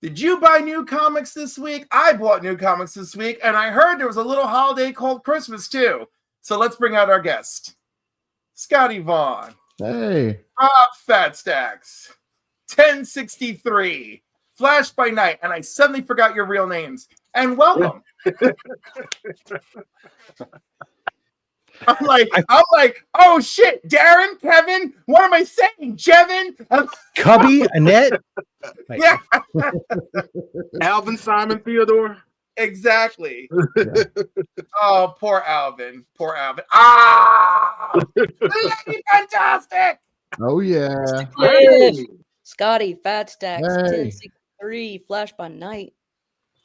Did you buy new comics this week? I bought new comics this week, and I heard there was a little holiday called Christmas too. So let's bring out our guest, Scotty Vaughn. Hey. Rob Fat Stacks. 1063. Flash by Night. And I suddenly forgot your real names. And welcome. I'm like, oh shit, Darren, Kevin, what am I saying? Jevin? Cubby, Annette. Yeah. Alvin, Simon, Theodore. Exactly. Yeah. Oh, poor Alvin. Poor Alvin. Ah! Fantastic. Oh, yeah. Hey. Scotty, Fat Stacks, Hey. 1063, Flash by Night.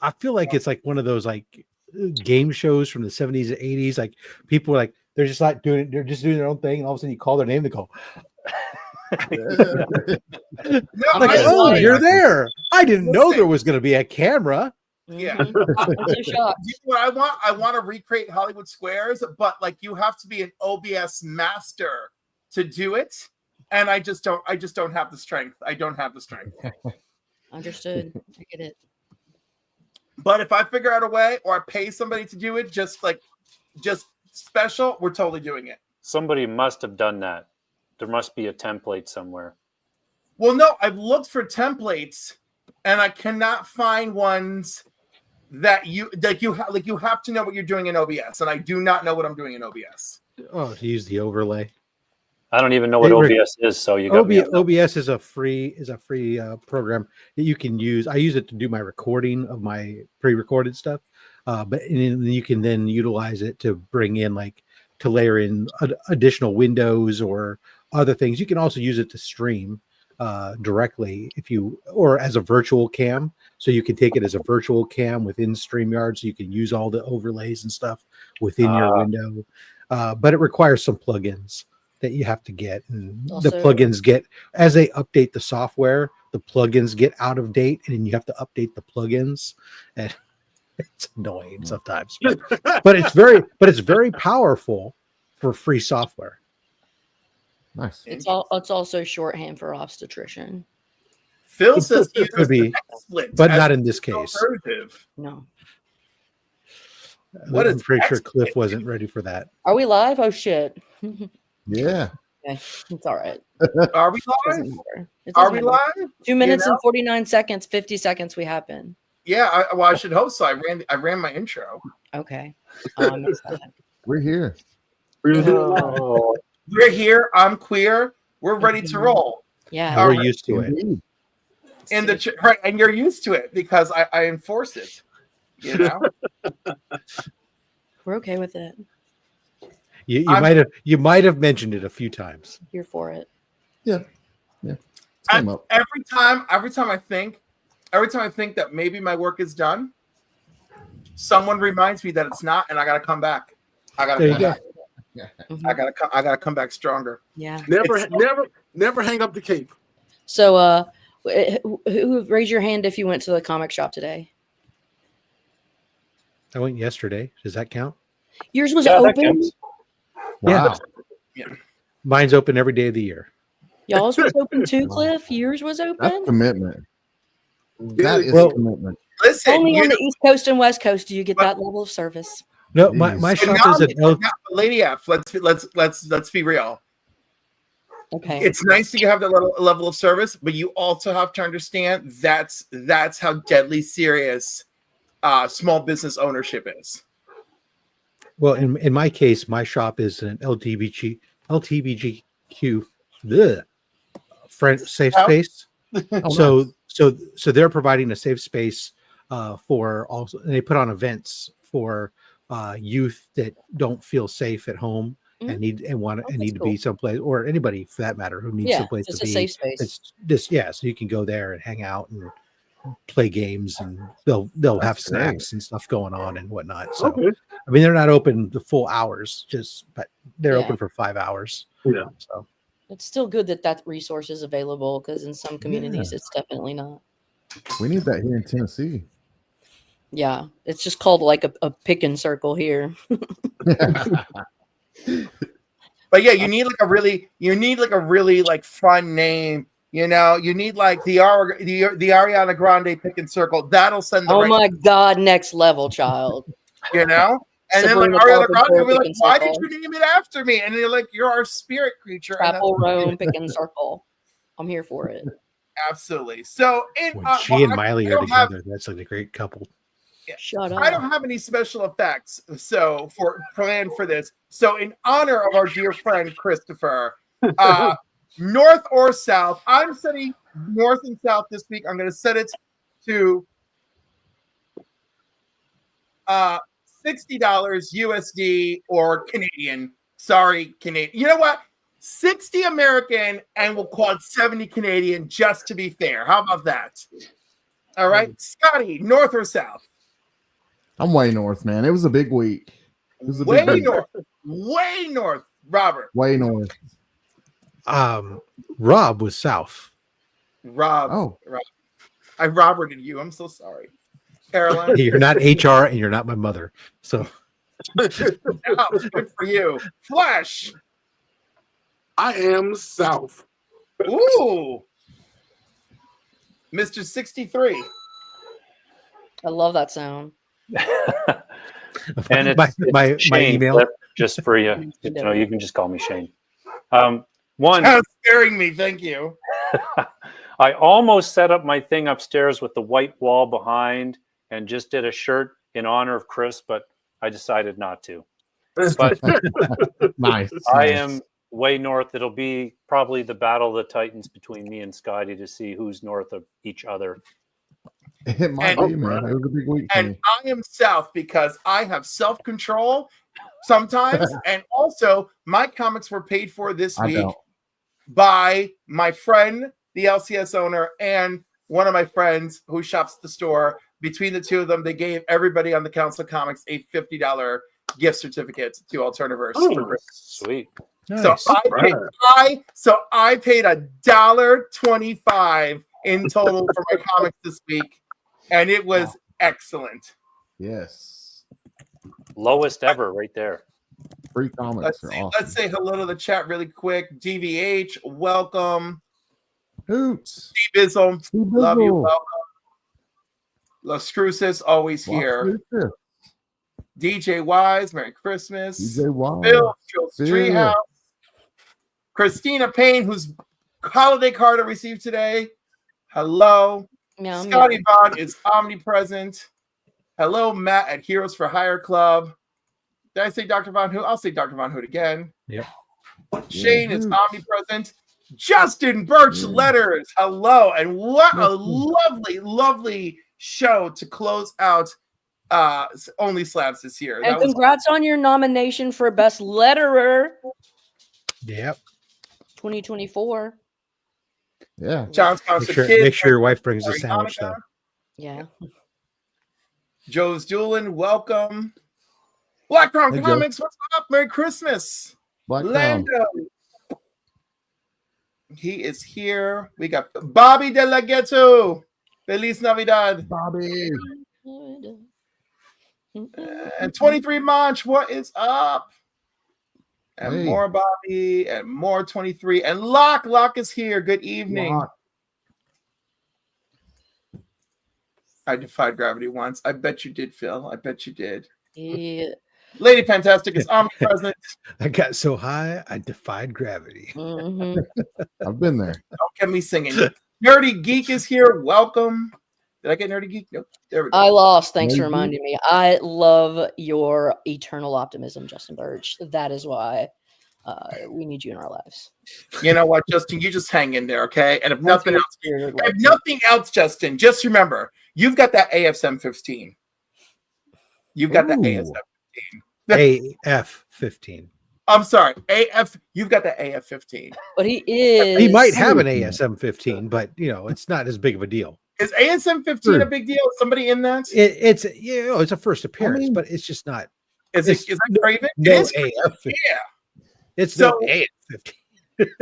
I feel like it's like one of those like game shows from the 70s and 80s. Like people are like, they're just like doing it, they're just doing their own thing, and all of a sudden you call their name, they go, like, oh, you're there. I didn't know there was going to be a camera. Yeah. I'm so shocked. You know what I want to recreate Hollywood Squares, but like you have to be an OBS master to do it. And I just don't have the strength. I don't have the strength. Understood. I get it. But if I figure out a way or I pay somebody to do it, just special, we're totally doing it. Somebody must have done that. There must be a template somewhere. Well, no, I've looked for templates and I cannot find ones that you have to know what you're doing in OBS, and I do not know what I'm doing in OBS. Oh, to use the overlay. I don't even know what OBS is, so you got OBS is a free program that you can use. I use it to do my recording of my pre-recorded stuff, but you can then utilize it to bring in to layer in additional windows or other things. You can also use it to stream directly or as a virtual cam. So you can take it as a virtual cam within StreamYard, so you can use all the overlays and stuff within your window. But it requires some plugins that you have to get, and also, the plugins get, as they update the software, the plugins get out of date, and then you have to update the plugins, and it's annoying sometimes. But it's very powerful for free software. Nice. It's also shorthand for obstetrician. Phil says it could be, but not in this case. No. I'm pretty sure Cliff wasn't ready for that. Are we live? Oh shit. Yeah. Okay. It's all right. Are we live? Are we live? 2 minutes and 49 seconds, 50 seconds we have been. Yeah, I should hope so. I ran my intro. Okay. We're here. We're here. I'm queer. We're ready to roll. Yeah. We're used to it. And you're used to it because I enforce it. You know? We're okay with it. You might have mentioned it a few times. Here for it. Yeah. Every time I think that maybe my work is done, someone reminds me that it's not, and I gotta come back. I gotta come back stronger. Yeah. Never hang up the cape. So who raise your hand if you went to the comic shop today? I went yesterday. Does that count? Yours was open. Wow. Yeah. Mine's open every day of the year. Y'all's was open too, Cliff. Yours was open. That's commitment. That is commitment. Listen, only on the East Coast and West Coast do you get that level of service. No, my shop is Lady F. Let's be real. Okay. It's nice to have that level of service, but you also have to understand that's how deadly serious small business ownership is. Well, in my case, my shop is an LGBTQ safe space. So they're providing a safe space for also. And they put on events for youth that don't feel safe at home and need to be someplace, or anybody for that matter who needs someplace to be. Safe space. It's just so you can go there and hang out and play games, and they'll have snacks and stuff going on and whatnot. So I mean, they're not open the full hours, but they're open for 5 hours. Yeah. So it's still good that resource is available, because in some communities it's definitely not. We need that here in Tennessee. Yeah, it's just called like a pick and circle here. But yeah, you need like a really like fun name, You know, you need like the Ariana Grande pick and circle. That'll send the Oh right, my God, next level, child. you know? And then like Sabrina Ariana Carpenter Grande will be pick like, and why did circle. you name it after me? And they're like, you're our spirit creature. And that's Chapel Rome pick and circle. I'm here for it. absolutely. So When she and Miley are together, that's like a great couple. Shut up. I don't have any special effects so for planned for this. So in honor of our dear friend Christopher, north or south, I'm setting north and south this week. I'm going to set it to $60 USD or Canadian. Sorry, Canadian. You know what? 60 American and we'll call it 70 Canadian just to be fair. How about that? All right. Scotty, north or south? I'm way north, man. It was a big week. It was a Way big week. north. Way north. Robert. Way north. Rob was south. Rob. Oh. Rob. I Roberted you. I'm so sorry. Caroline. You're not HR and you're not my mother. So Oh, good for you. Flash. I am south. Ooh. Mr. 63. I love that sound. And it's my Shane, email. Cliff, just for you. You know, you can just call me Shane. One, Scaring me. Thank you. I almost set up my thing upstairs with the white wall behind and just did a shirt in honor of Chris, but I decided not to. But Nice. I am way north. It'll be probably the battle of the Titans between me and Scotty to see who's north of each other. It might be, man. It was a big week for And me. I am south because I have self-control sometimes. And also, my comics were paid for this I week don't. by my friend, the LCS owner, and one of my friends who shops at the store. Between the two of them, they gave everybody on the Council of Comics a $50 gift certificate to Alternaverse for Christmas. Sweet. So Nice. I paid $1.25 in total for my comics this week, and it was excellent. Yes. Lowest ever right there. Free comics Let's are say, awesome. let's say hello to the chat really quick. DVH, welcome. Hoots. Bizzle, Steve love you, Bizzle. welcome. Las Cruces, always here. Watch DJ Wise, Merry Christmas. DJ Wild. Bill, Phil's Phil. Treehouse. Christina Payne, whose holiday card I received today. Hello. Yeah, Scotty Vaughn is omnipresent. Hello, Matt at Heroes for Hire Club. Did I say Dr. Von Hood? I'll say Dr. Von Hood again. Yep. Shane Yeah, is Hoots. omnipresent. Justin Birch Yeah. Letters. Hello. And what a Yeah. lovely, lovely show to close out Only Slabs this year. And congrats on your nomination for Best Letterer Yep. 2024. Yeah. John's House of Kids. Make sure your wife brings a Sorry, sandwich Hanukkah. though. Yeah. Joe's Doolin, welcome. Black Crown Hey, Joe. Comics, what's up? Merry Christmas. Black Crown. Lando. He is here. We got Bobby De La Ghetto. Feliz Navidad. Bobby. And 23 Manch, what is up? And Hey. more Bobby and more 23. And Locke. Locke is here. Good evening. Lock. I defied gravity once. I bet you did, Phil. I bet you did. Yeah. Lady Fantastic is omnipresent. I got so high I defied gravity. Mhm. I've been there. Don't get me singing. Nerdy Geek is here. Welcome. Did I get Nerdy Geek? Nope. There we go. I lost. Thanks for Maybe. reminding me. I love your eternal optimism, Justin Birch. That is why we need you in our lives. You know what, Justin? You just hang in there, okay? And if Once nothing you else, experience if life. nothing else, Justin, just remember you've got that AFSM 15. You've got that Ooh. AFSM. AF 15. I'm sorry, AF. You've got that AF 15. But he is. He might have an ASM 15, but it's not as big of a deal. Is ASM 15 a Sure. big deal? Is somebody in that? It's it's a first appearance, mean- but it's just not. Is it's it Craven? No It is. AF 15. Yeah. It's So- no AF 15.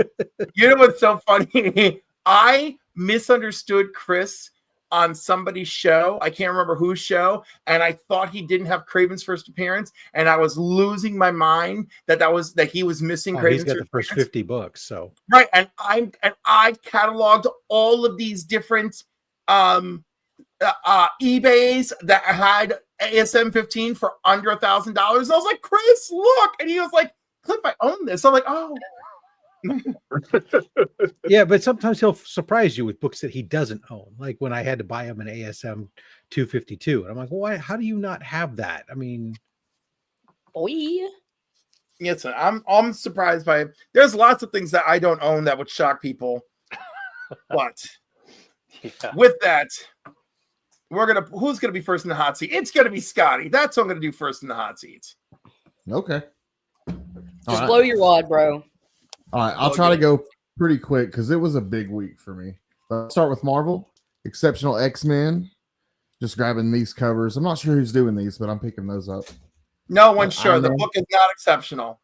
You know what's so funny? I misunderstood Chris on somebody's show. I can't remember whose show, and I thought he didn't have Craven's first appearance, and I was losing my mind that he was missing Craven's He's got the first appearance. 50 books, so Right, and I cataloged all of these different eBays that had ASM 15 for under $1,000. I was like, Chris, look, and he was like, Cliff, I own this. I'm like, oh. yeah, but sometimes he'll surprise you with books that he doesn't own. Like when I had to buy him an ASM 252, and I'm like, well, why? How do you not have that? I mean, Boy. Yes, I'm surprised by it. There's lots of things that I don't own that would shock people. But with that, who's gonna be first in the hot seat? It's gonna be Scotty. That's what I'm gonna do first in the hot seat. Okay. Just blow your wad, bro. All right, I'll try to go pretty quick because it was a big week for me. I'll start with Marvel, Exceptional X-Men. Just grabbing these covers. I'm not sure who's doing these, but I'm picking those up. No one's sure. The book is not exceptional.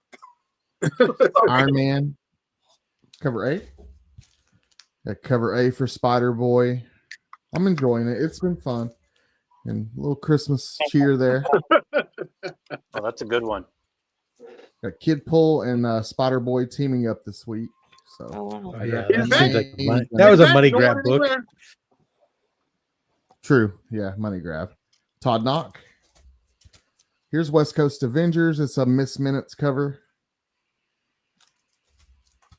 Iron Man, cover A. Got cover A for Spider-Boy. I'm enjoying it. It's been fun. And a little Christmas cheer there. Oh, that's a good one. Got Kid Pull and Spider-Boy teaming up this week. So wow. yeah, that was a money grab book. True. Yeah, money grab. Todd Knock. Here's West Coast Avengers. It's a Miss Minutes cover.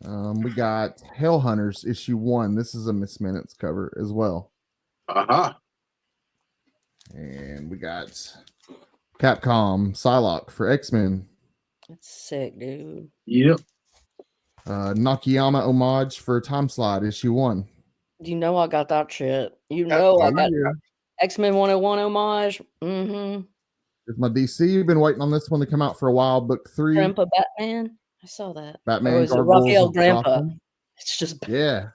We got Hell Hunters issue 1. This is a Miss Minutes cover as well. And we got Capcom Psylocke for X-Men. That's sick, dude. Yep. Nakayama homage for Time Slide issue 1. You know I got that shit. You know I got X-Men 101 homage. Mm-hmm. Here's my DC. You've been waiting on this one to come out for a while. Book 3. Grandpa Batman. I saw that. Batman. Or is it Gargoyles Raphael of Grandpa? Gotham. It's just Yeah.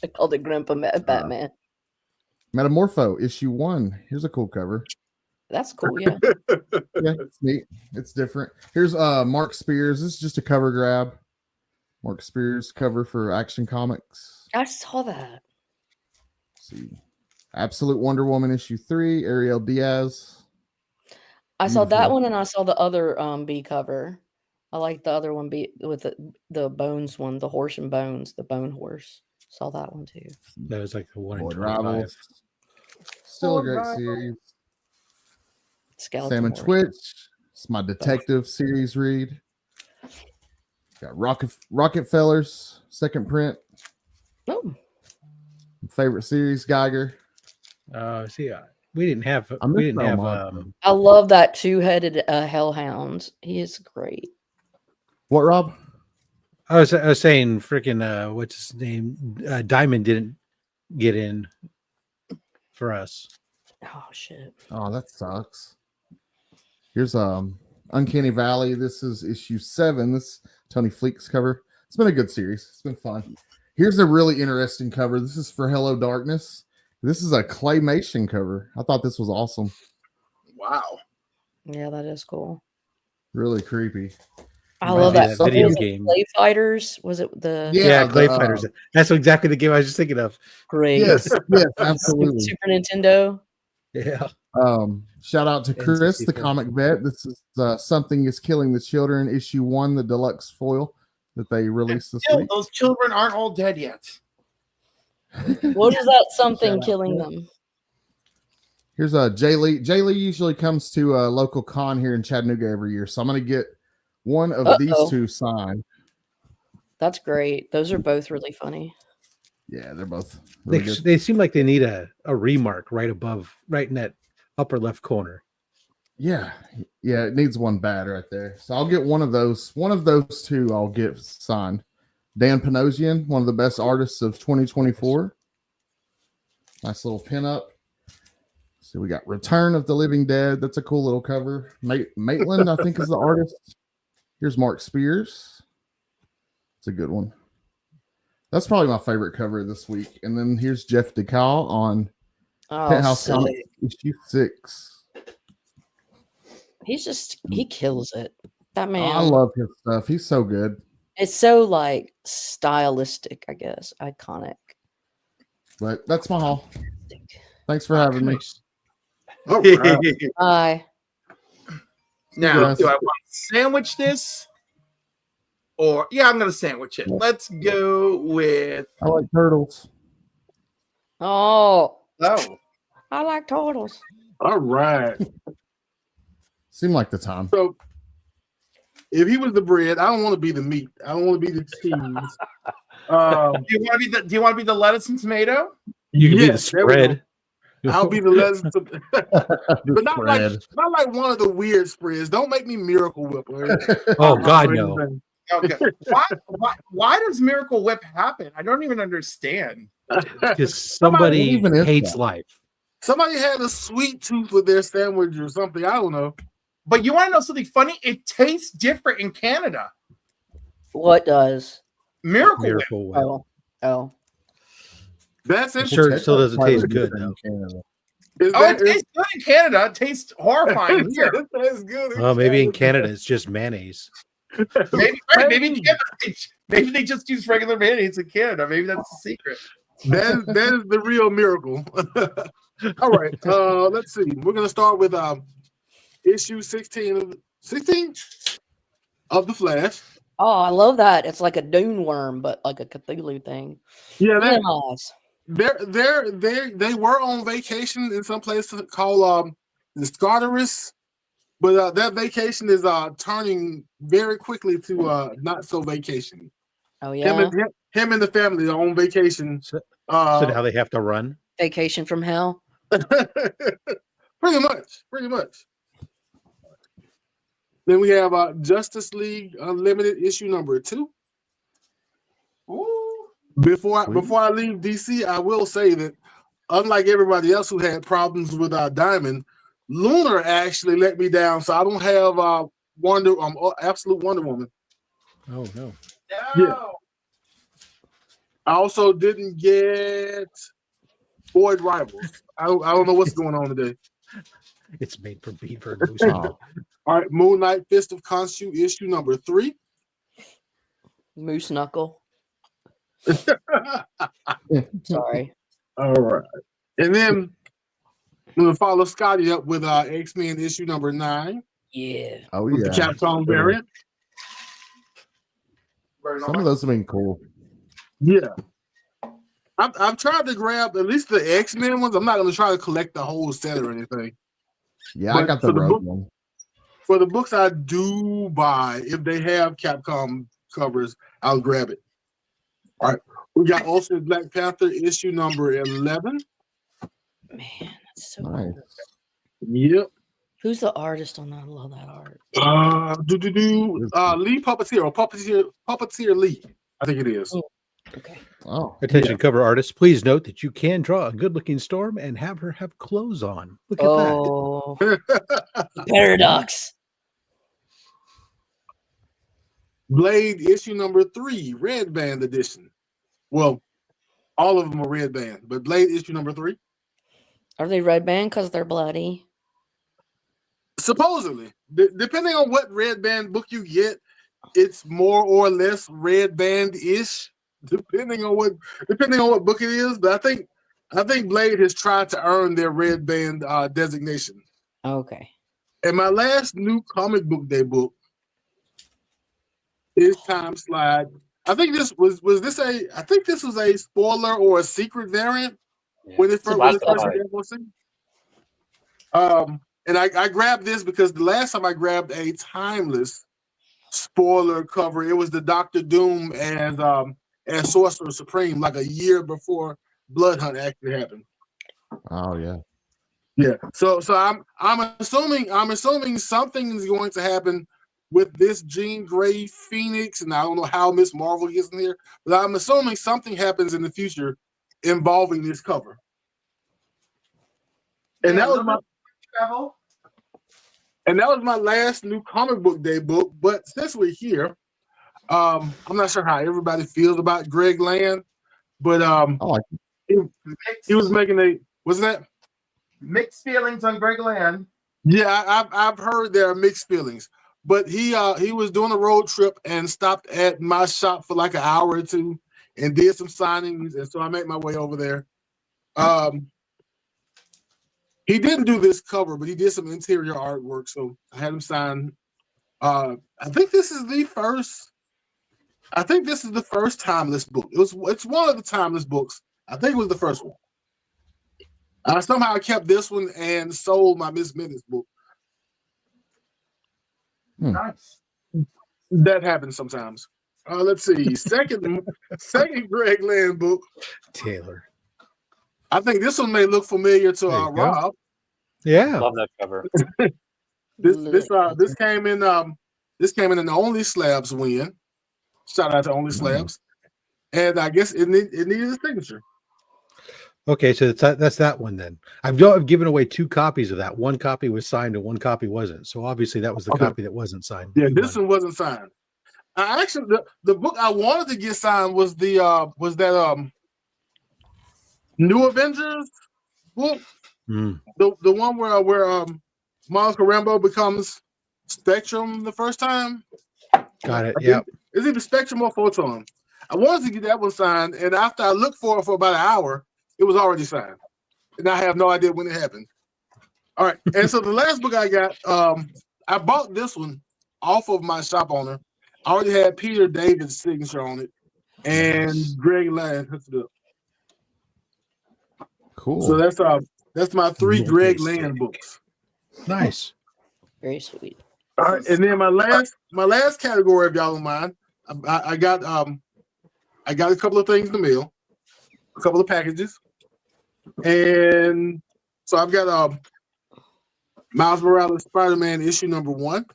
I called it Grandpa Batman. Metamorpho issue 1. Here's a cool cover. That's cool, yeah. Yeah, it's neat. It's different. Here's Mark Spears. This is just a cover grab. Mark Spears cover for Action Comics. I saw that. Let's see. Absolute Wonder Woman issue 3. Ariel Diaz. I saw that Beautiful. one and I saw the other B cover. I like the other one with the bones one, the horse and bones, the bone horse. Saw that one too. That was like the one in Void 25. Rivals. Still a great series. Skeleton Sam and horse. Twitch. It's my detective series read. Got Rockefellers, second print. Oh, Favorite series, Geiger. See, we didn't have. I love that two-headed hellhound. He is great. What, Rob? I was saying, freaking, what's his name? Diamond didn't get in for us. Oh shit! Oh, that sucks. Here's Uncanny Valley. This is issue 7. This Tony Fleek's cover. It's been a good series. It's been fun. Here's a really interesting cover. This is for Hello Darkness. This is a claymation cover. I thought this was awesome. Wow. Yeah, that is cool. Really creepy. I love that video was game. Clay Fighters. Was it the Yeah, Clay Fighters. That's exactly the game I was just thinking of. great? Yes, yes, absolutely. Super Nintendo. Yeah. Shout out to Chris, the N64. comic vet. This is Something is Killing the Children, issue 1, the deluxe foil that they released this Still, week. those children aren't all dead yet. What is that? Something killing them. Here's Jay Lee. Jay Lee usually comes to a local con here in Chattanooga every year, so I'm going to get one of these two signed. That's great. Those are both really funny. Yeah, they're both really good. They seem like they need a remark right in that upper left corner. Yeah, it needs one bad right there. So I'll get one of those. One of those two I'll get signed. Dan Panosian, one of the best artists of 2024. Nice little pinup. So we got Return of the Living Dead. That's a cool little cover. Maitland, I think, is the artist. Here's Mark Spears. It's a good one. That's probably my favorite cover this week. And then here's Jeff DeCal on Penthouse Comics issue 6. He kills it. That man. I love his stuff. He's so good. It's so like stylistic, I guess. Iconic. But that's my haul. Thanks for having me. Nice. All right. Bye. Now, Yes. do I want to sandwich this? Or, yeah, I'm going to sandwich it. Let's go with, I like turtles. Oh, oh, I like turtles. All right. Seemed like the time. So if he was the bread, I don't want to be the meat. I don't want to be the cheese. do you want to be the lettuce and tomato? You can be the yes, there we go. spread. I'll be the lettuce, but Just not like one of the weird spreads. Don't make me Miracle Whip. Oh God, no. Okay. Why does Miracle Whip happen? I don't even understand. Because somebody even is hates that? life. Somebody had a sweet tooth with their sandwich or something. I don't know. But you want to know something funny? It tastes different in Canada. What does? Miracle Whip. Miracle Whip. Oh. That's I'm it. sure it still doesn't taste good though. It tastes good in Canada. It tastes horrifying here. That's good. Well, maybe in Canada it's just mayonnaise. Maybe they just use regular mayonnaise in Canada. Maybe that's the secret. That is the real miracle. All right. Let's see. We're gonna start with issue 16 of the Flash. Oh, I love that. It's like a dune worm, but like a Cthulhu thing. Yeah, Nice. they were on vacation in some place called the Scarterus, but that vacation is turning very quickly to not so vacation. Oh yeah. Him and the family are on vacation. So now they have to run. Vacation from hell. Pretty much. Then we have Justice League Unlimited issue number 2. Ooh. Before I leave DC, I will say that unlike everybody else who had problems with Diamond, Lunar actually let me down, so I don't have Absolute Wonder Woman. Oh no. Yeah. I also didn't get Void Rivals. I don't know what's going on today. It's made for Beaver. Oh, All right, Moon Knight Fist of Khonshu issue number 3. Moose knuckle. Sorry. All right. And then I'm gonna follow Scotty up with X-Men issue number 9. Yeah. oh With the yeah. Capcom variant. Some of those have been cool. Yeah. I've tried to grab at least the X-Men ones. I'm not gonna try to collect the whole set or anything. Yeah, But I got for the the road book- one. For the books I do buy, if they have Capcom covers, I'll grab it. All right. We got also Black Panther issue number 11. Man, that's so Nice. cool. Yep. Who's the artist on that? I love that art. Lee Puppeteer or Puppeteer Lee. I think it is. Okay. Oh, Attention cover artists, please note that you can draw a good-looking Storm and have her have clothes on. Look at that. Oh, paradox. Blade issue number 3, Red Band edition. Well, all of them are Red Band, but Blade issue number 3. Are they red band because they're bloody? Supposedly, depending on what Red Band book you get, it's more or less Red Band-ish, depending on what book it is. But I think Blade has tried to earn their Red Band designation. Okay. And my last new comic book day book is Time Slide. I think this was a spoiler or a secret variant when it first about hit. And I grabbed this because the last time I grabbed a Timeless spoiler cover, it was the Doctor Doom as Sorcerer Supreme, like a year before Blood Hunt actually happened. oh yeah. Yeah. So I'm assuming something is going to happen with this Jean Grey Phoenix, and I don't know how Miss Marvel gets in here, but I'm assuming something happens in the future involving this cover. And that was my last new comic book day book. But since we're here, I'm not sure how everybody feels about Greg Land, but Oh, he was making wasn't that? Mixed feelings on Greg Land. Yeah, I've heard there are mixed feelings, but he was doing a road trip and stopped at my shop for like an hour or two and did some signings, and so I made my way over there. He didn't do this cover, but he did some interior artwork. So I had him sign. I think this is the first. I think this is the first timeless book. It's one of the timeless books. I think it was the first one. I somehow kept this one and sold my Miss Minutes book. Nice. That happens sometimes. Let's see. Second Greg Land book. Taylor. I think this one may look familiar to There you go. Rob. Yeah. Love that cover. This came in an Only Slabs win. Shout out to Only Slabs. And I guess it needed a signature. Okay, so that's that one then. I've given away 2 copies of that. One copy was signed and one copy wasn't. So obviously that was the copy that wasn't signed. Yeah, You this won. one wasn't signed. I actually the book I wanted to get signed was that New Avengers book. Mm. The one where Miles Rambo becomes Spectrum the first time. Got it. Yeah. It's either Spectrum or Photon. I wanted to get that one signed, and after I looked for it for about an hour, it was already signed. And I have no idea when it happened. All right. And so the last book I got, I bought this one off of my shop owner. I already had Peter David's signature on it, and Greg Land hooked it up. Cool. So that's my 3 Greg Land books. Nice. Very sweet. All right, and then my last category, if y'all don't mind, I got a couple of things in the mail, a couple of packages, and so I've got Miles Morales Spider-Man issue number 1.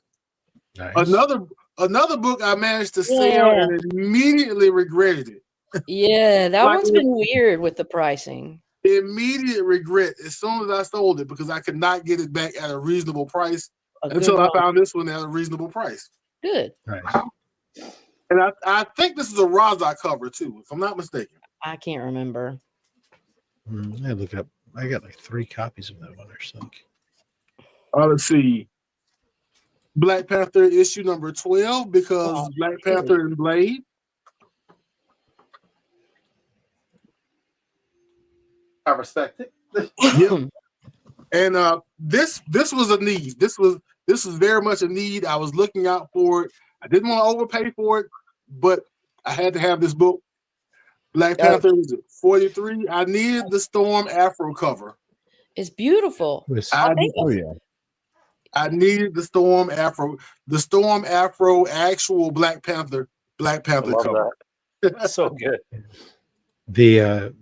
Nice. Another book I managed to sell and immediately regretted it. Yeah, that Like, one's been weird with the pricing. Immediate regret as soon as I sold it because I could not get it back at a reasonable price A until good I one. found this one at a reasonable price. Good. Nice. And I think this is a Raza cover too, if I'm not mistaken. I can't remember. I look up. I got like 3 copies of that one or something. Let's see. Black Panther issue number 12 because Black Panther and Blade. I respect it. Yep. And this was a need. This was very much a need. I was looking out for it. I didn't want to overpay for it, but I had to have this book. Black Panther was it 43. I needed the Storm Afro cover. It's beautiful. I needed the Storm Afro actual Black Panther I love cover. that. So good. The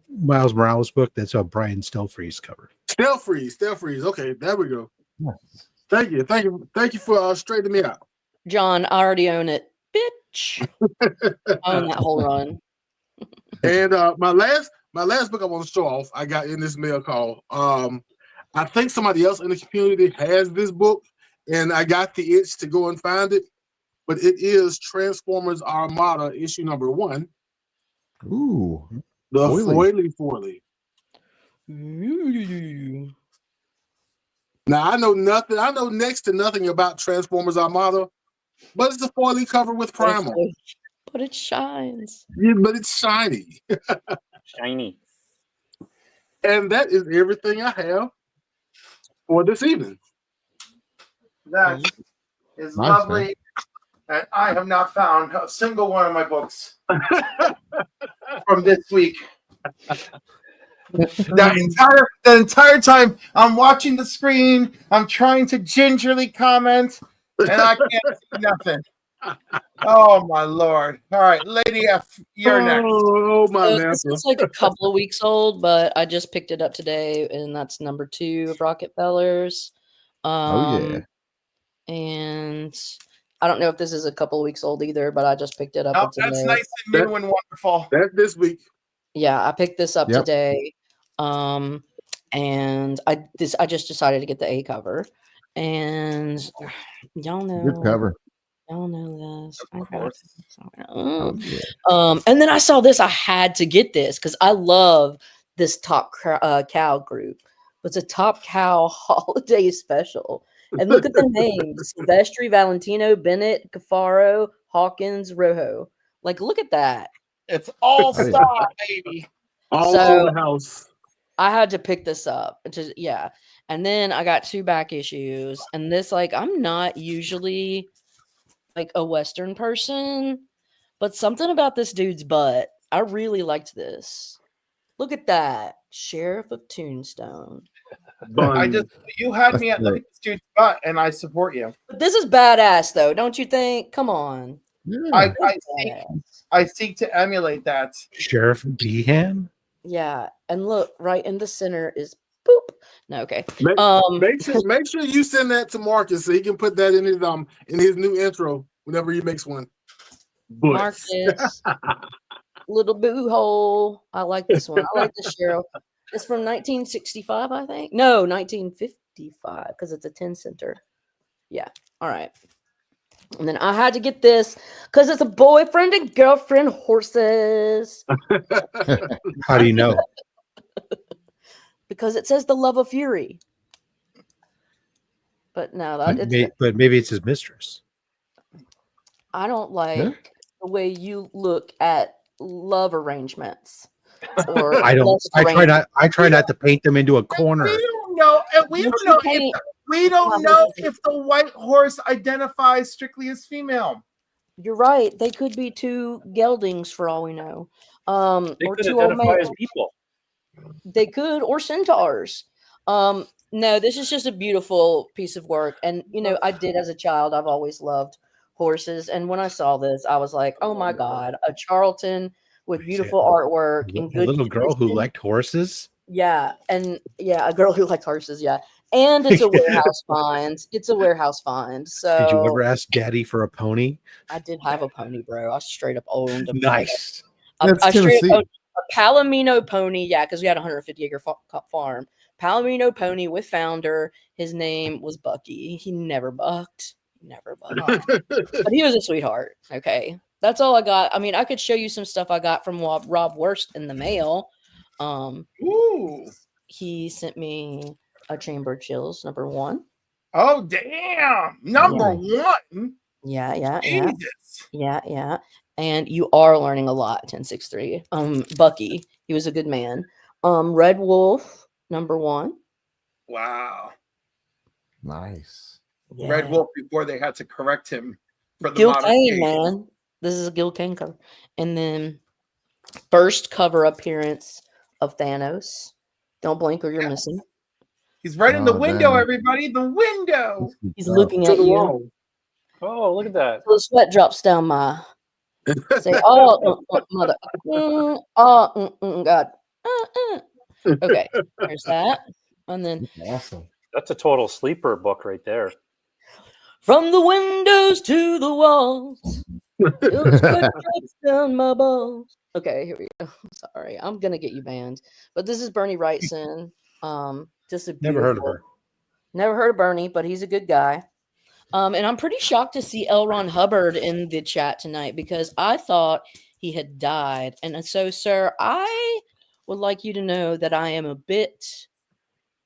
Miles Morales book that's a Brian Stelfreeze cover. Stelfreeze. Okay, there we go. Nice. Thank you for straightening me out. John, I already own it. Bitch. I own that whole run. And my last book I want to show off, I got in this mail call. I think somebody else in the community has this book, and I got the itch to go and find it. But it is Transformers Armada issue number 1. Ooh. The Foily. Foily. Ooh. Now I know nothing. I know next to nothing about Transformers Armada, but it's a Foily cover with Primal. But it shines. Yeah, but it's shiny. Shiny. And that is everything I have for this evening. That is Nice, lovely. man. And I have not found a single one of my books from this week. The entire time I'm watching the screen, I'm trying to gingerly comment, and I can't see nothing. Oh my lord! All right, Lady F, you're next. Oh my So man! this is like a couple of weeks old, but I just picked it up today, and that's number 2 of Rockefellers. Oh yeah. And I don't know if this is a couple of weeks old either, but I just picked it up Oh, today. that's nice and new and wonderful. That's this week. Yeah, I picked this up Yep. today. And I just decided to get the A cover. And y'all know Good cover. y'all know this. Of I got course. this. Oh, yeah. And then I saw this. I had to get this because I love this Top Cow group. It's a Top Cow holiday special. And look at the names: Silvestri, Valentino, Bennett, Cafaro, Hawkins, Rojo. Like, look at that. It's all star, baby. All So- over the house. I had to pick this up. Yeah. And then I got 2 back issues. And this, like, I'm not usually like a Western person, but something about this dude's butt. I really liked this. Look at that. Sheriff of Tombstone. You had That's me at look great. at this dude's butt, and I support you. But this is badass, though, don't you think? Come on. Yeah. I seek to emulate that. Sheriff Behan. Yeah. And look, right in the center is boop. No, okay. Make sure you send that to Marcus so he can put that in his new intro whenever he makes one. Marcus. Little boo hole. I like this one. I like the sheriff. It's from 1965, I think. No, 1955, because it's a 10 center. Yeah. All right. And then I had to get this because it's a boyfriend and girlfriend horses. How do you know? Because it says the love of fury. But no, But maybe it's his mistress. I don't like the way you look at love arrangements. Or I don't. lust I try not to paint them into a corner. We don't know, and we don't know if the white horse identifies strictly as female. You're right. They could be 2 geldings for all we know. They Or could 2 old identify males. as people. They could, or centaurs. No, this is just a beautiful piece of work. And I did as a child. I've always loved horses. And when I saw this, I was like, oh my God, a Charlton with beautiful artwork and A good little girl who condition. liked horses. Yeah, and yeah, a girl who liked horses. Yeah, and it's a warehouse find. It's a warehouse find. So Did you ever ask Daddy for a pony? I did have a pony, bro. I straight up owned a pony. Nice. That's I straight Tennessee. up owned a Palomino pony. Yeah, because we had a 150-acre farm. Palomino pony with founder. His name was Bucky. He never bucked. But he was a sweetheart. Okay, that's all I got. I mean, I could show you some stuff I got from Rob Wurst in the mail. Ooh. He sent me a Chamber of Chills #1. Oh damn! Number 1. Yeah. Jesus. Yeah. And you are learning a lot, 1063. Bucky, he was a good man. Red Wolf, #1. Wow. Nice. Yeah. Red Wolf before they had to correct him for the Gil modern Kane, age. man. This is a Gil Kane cover. And then first cover appearance of Thanos. Don't blink or you're missing. He's right in the Oh, window, damn. everybody. The window. He's looking To at the you. wall. Oh, look at that. The sweat drops down my. Say, mother. God. Okay, there's that. And then Awesome. That's a total sleeper book right there. from the windows to the walls, till the sweat drops down my balls. Okay, here we go. Sorry, I'm gonna get you banned. But this is Bernie Wrightson. Just a Never heard of her. Never heard of Bernie, but he's a good guy. And I'm pretty shocked to see L. Ron Hubbard in the chat tonight because I thought he had died. And so, sir, I would like you to know that I am a bit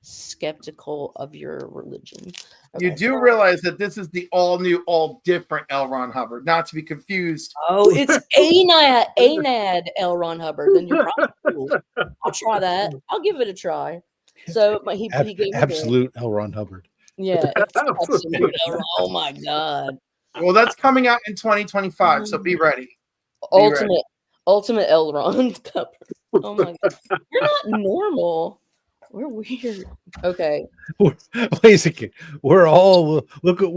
skeptical of your religion. You do realize that this is the all new, all different L. Ron Hubbard, not to be confused. Oh, it's ANAD L. Ron Hubbard. Then you're probably cool. I'll try that. I'll give it a try. So but he gave me Absolute L. Ron Hubbard. yeah, it's absolute L. Ron. Oh my God. Well, that's coming out in 2025, so be ready. Ultimate L. Ron cover. Oh my God. You're not normal. We're weird. Okay. Wait a second. We're all look what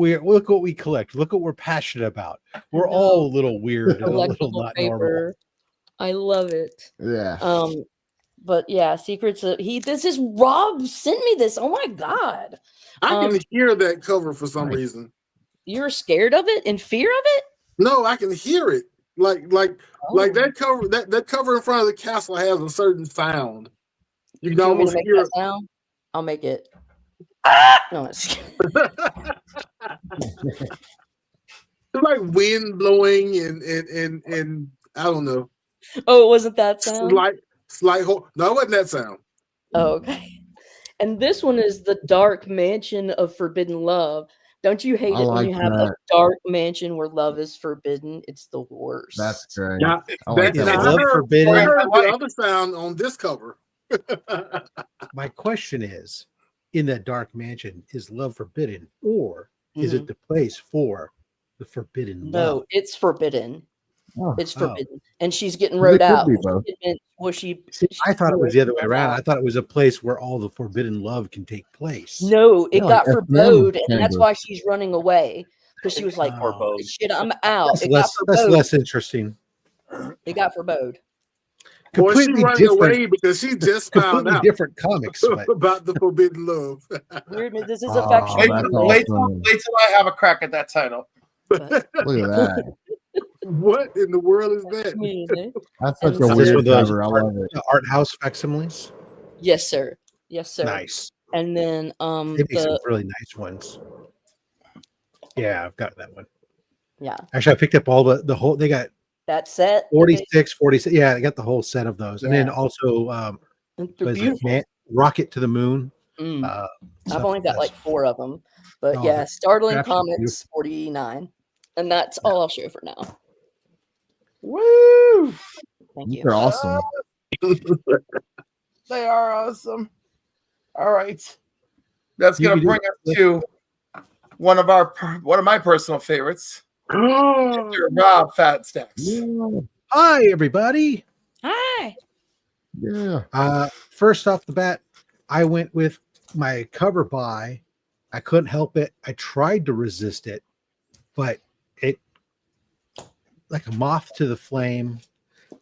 we collect. Look what we're passionate about. We're all a little weird and a little Electrical not paper. normal. I love it. Yeah. But yeah, secrets of this is Rob sent me this. Oh my God. I can hear that cover for some reason. You're scared of it? In fear of it? No, I can hear it. Like that cover. That cover in front of the castle has a certain sound. You can almost make hear that it. sound? I'll make it. No, it's It's like wind blowing and I don't know. Oh, it wasn't that sound? Slight no, it wasn't that sound. Oh, okay. And this one is the Dark Mansion of Forbidden Love. Don't you hate it when you have a dark mansion where love is forbidden? It's the worst. That's great. Yeah, I like Is that. love forbidden? I heard the other sound on this cover. My question is, in that dark mansion, is love forbidden, or is it the place for the forbidden No, love? it's forbidden. Oh, It's Oh. forbidden, and she's getting Well, they rode could out. be both. See, I thought it was the other way around. I thought it was a place where all the forbidden love can take place. No, it Yeah, like got FM forbode, and that's chamber. why she's running away because she was like, Or Oh, both. "Shit, I'm out." that's It got that's forbode. less interesting. It got forbode. Boy, she Completely running different, away because she just found completely out different comics. But about the forbidden love. Weird. This is Oh, a factual. that's Wait awesome. till I have a crack at that title. Look at that. What in the world is that? Community. That's such And a so- this weird one those cover. I love it. art house facsimiles. Yes, sir. Yes, sir. Nice. And then They make some the really nice ones. Yeah, I've got that one. yeah, Actually, I picked up all the whole. They got that set. 46, 46. Yeah, I got the whole set of those, and then Yeah. also And what they're is it, beautiful. Rocket to the Moon. Mm. I've I've only got like 4 of them, but Oh, yeah, they're Startling absolutely Comics 49, and that's all I'll show for now. Woo! Thank you. They're awesome. They are awesome. All right, that's You gonna can do bring us to one of my personal favorites, Mr. Rob Fat Stacks. Yeah. Hi, everybody. Hi. Yeah. First off the bat, I went with my cover buy. I couldn't help it. I tried to resist it, but it, like a moth to the flame,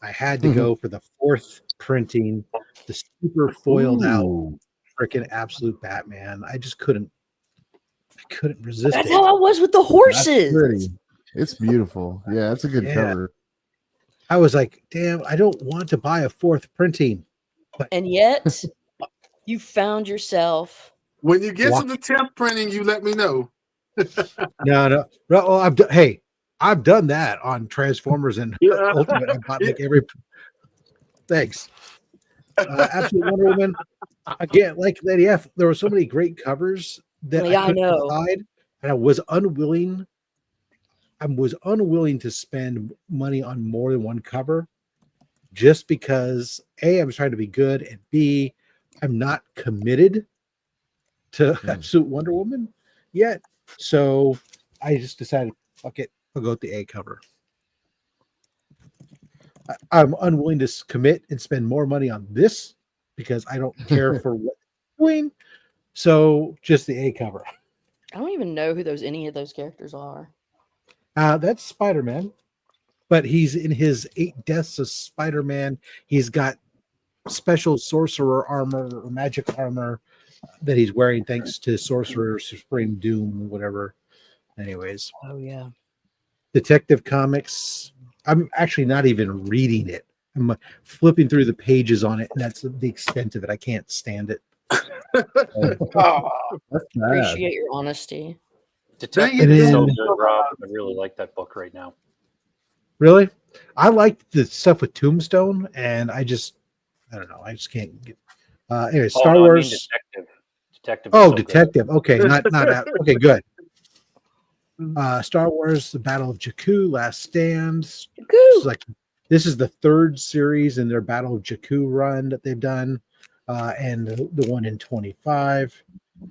I had to go for the 4th printing, the super foiled out Ooh. freaking absolute Batman. I just couldn't. I couldn't resist That's it. how I was with the That's horses. pretty. It's beautiful. Yeah, it's a good Yeah. cover. I was like, damn, I don't want to buy a 4th printing. And yet, you found yourself. When you get Walk- to the 10th printing, you let me know. No. Well, I've done that on Transformers and Yeah. Ultimate. I bought like every. Thanks. Absolute Wonder Woman. Again, like Lady F, there were so many great covers that Yeah, I I couldn't know. decide, and I was unwilling. I was unwilling to spend money on more than one cover, just because A, I was trying to be good, and B, I'm not committed to Absolute Wonder Woman yet. So I just decided, fuck it, I'll go with the A cover. I'm unwilling to commit and spend more money on this because I don't care for what I'm doing. So just the A cover. I don't even know who any of those characters are. That's Spider-Man, but he's in his 8 Deaths of Spider-Man. He's got special sorcerer armor or magic armor that he's wearing thanks to Sorcerer Supreme Doom, whatever. Anyways, Oh yeah. Detective Comics. I'm actually not even reading it. I'm flipping through the pages on it, and that's the extent of it. I can't stand it. Oh, That's bad. Appreciate your honesty. Detective Dang it. is so And good, Rob. I really like that book right now. Really, I like the stuff with Tombstone, and I don't know. I just can't get. Anyway, Star I mean Wars. Detective. Detective. is Oh, so good. Detective. Okay, not out. Okay, good. Star Wars: The Battle of Jakku, Last Stand. This is the 3rd series in their Battle of Jakku run that they've done, and the one in 25.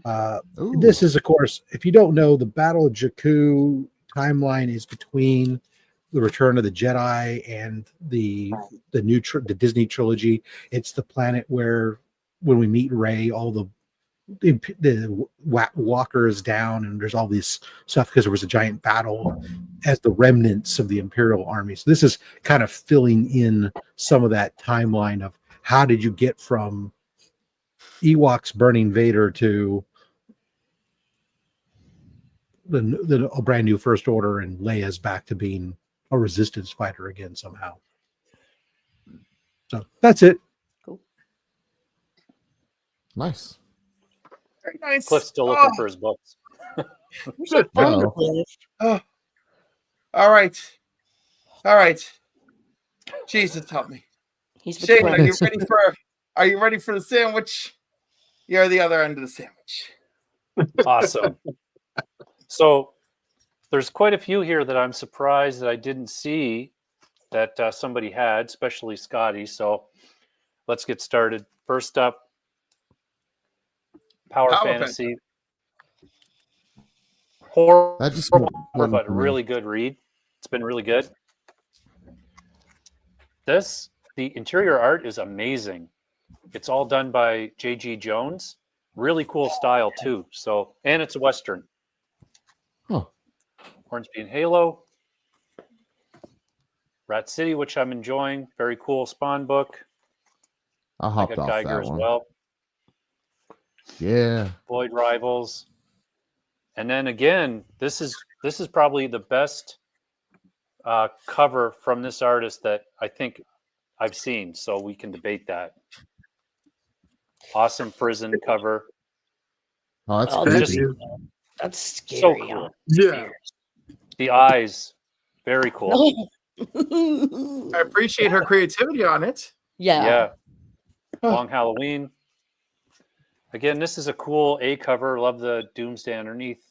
Ooh. This is, of course, if you don't know, the Battle of Jakku timeline is between the Return of the Jedi and the Disney trilogy. It's the planet where, when we meet Rey, all the walker is down, and there's all this stuff because there was a giant battle as the remnants of the Imperial army. So this is kind of filling in some of that timeline of how did you get from Ewoks burning Vader to the brand new First Order, and Leia's back to being a resistance fighter again somehow. So that's it. Nice. very nice. Cliff's still looking for his books. You're so fun, Uh-oh. Cliff. Oh. All right. All right. Jesus help me. He's the Shane, cleanse. are you ready for the sandwich? You're the other end of the sandwich. Awesome. So there's quite a few here that I'm surprised that I didn't see that somebody had, especially Scotty. So let's get started. First up, Power Power Fantasy. Horrible, That just but a really good read. It's been really good. The interior art is amazing. It's all done by J.G. Jones. Really cool style too. So, and it's a Western. Huh. Hornsby and Halo. Rat City, which I'm enjoying. Very cool Spawn book. I I hopped got off Geiger that as one. well. Yeah. Void Rivals. And then again, this is probably the best cover from this artist that I think I've seen. So we can debate that. Awesome prison cover. Oh, that's Oh, creepy. That's So scary. cool. Yeah. The eyes, very cool. I appreciate her creativity on it. Yeah. Long Halloween. Again, this is a cool A cover. Love the Doomsday underneath.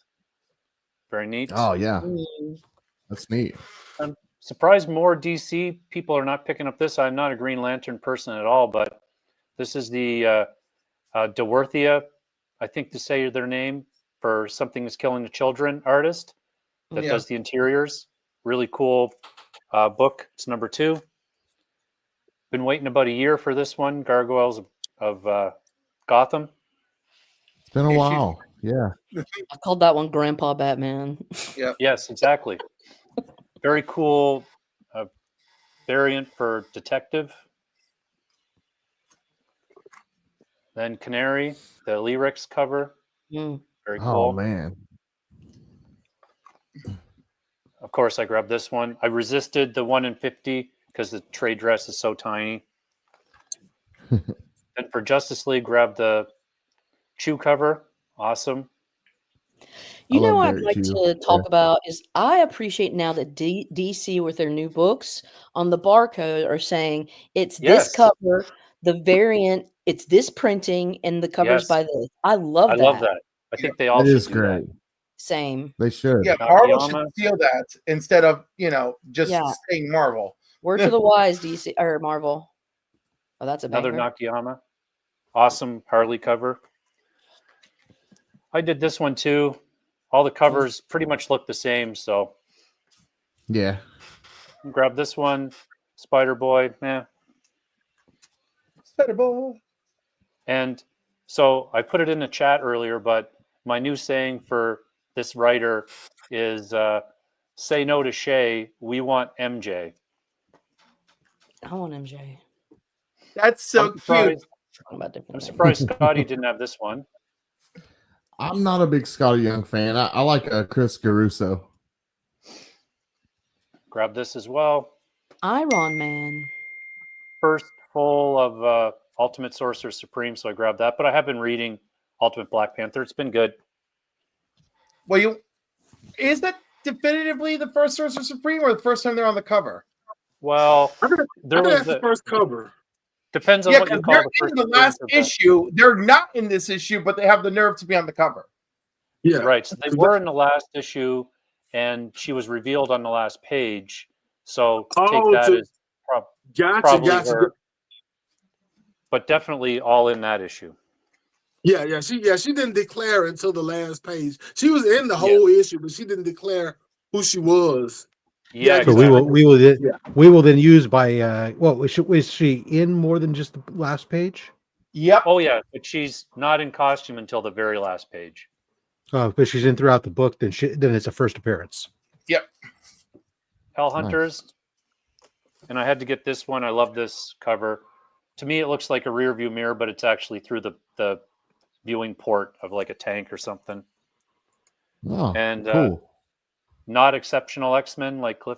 Very neat. Oh yeah, Mm. that's neat. I'm surprised more DC people are not picking up this. I'm not a Green Lantern person at all, but this is the Dorothea, I think to say their name, for Something is Killing the Children artist that Yeah. does the interiors. Really cool book. It's number 2. Been waiting about a year for this one, Gargoyles of Gotham. It's been a Issue- while. Yeah. I called that one Grandpa Batman. Yes, exactly. Very cool variant for Detective. Then Canary, the lyrics cover. Mm. Very Oh cool. man. Of course, I grabbed this one. I resisted the 1 in 50 because the trade dress is so tiny. Then for Justice League, grabbed the Chew cover. Awesome. You I know love what I'd Derek like Chew. to talk about is I appreciate now that DC with their new books on the barcode are saying it's Yes. this cover, the variant, it's this printing, and the covers Yes. by this. I love I that. love that. I think they all It should is do great. that. Same. They should. Yeah, Not Marvel should Yama. steal that instead of just Yeah. saying Marvel. Word to the wise, DC or Marvel. Oh, that's a Another banger. Nakayama. Awesome Harley cover. I did this one too. All the covers pretty much look the same, so Yeah. grab this one. Spider Boy, Incredible. And so I put it in the chat earlier, but my new saying for this writer is say no to Shay. We want MJ. I want MJ. That's so I'm cute. surprised, Talking about different I'm things. surprised Scotty didn't have this one. I'm not a big Scotty Young fan. I like Chris Caruso. Grab this as well. Iron Man. First full of Ultimate Sorcerer Supreme, so I grabbed that. But I have been reading Ultimate Black Panther. It's been good. Well, is that definitively the first Sorcerer Supreme or the first time they're on the cover? Well, I think there that's was the first cover. depends on Yeah, what you because call they're the first in the last appearance of that. issue. They're not in this issue, but they have the nerve to be on the cover. Yeah. Right. So they were in the last issue, and she was revealed on the last page. So take Oh, that so- as Gotcha. probably Gotcha. her, but definitely all in that issue. Yeah. She didn't declare until the last page. She was in the whole issue, but she didn't declare who she was. Yeah, So So exactly. we will then use by was she in more than just the last page? Yep. Oh yeah, but she's not in costume until the very last page. Oh, but she's in throughout the book. Then it's a first appearance. Hell Hunters, and I had to get this one. I love this cover. To me, it looks like a rear view mirror, but it's actually through the viewing port of like a tank or something. Oh, And cool. not exceptional X-Men, like Cliff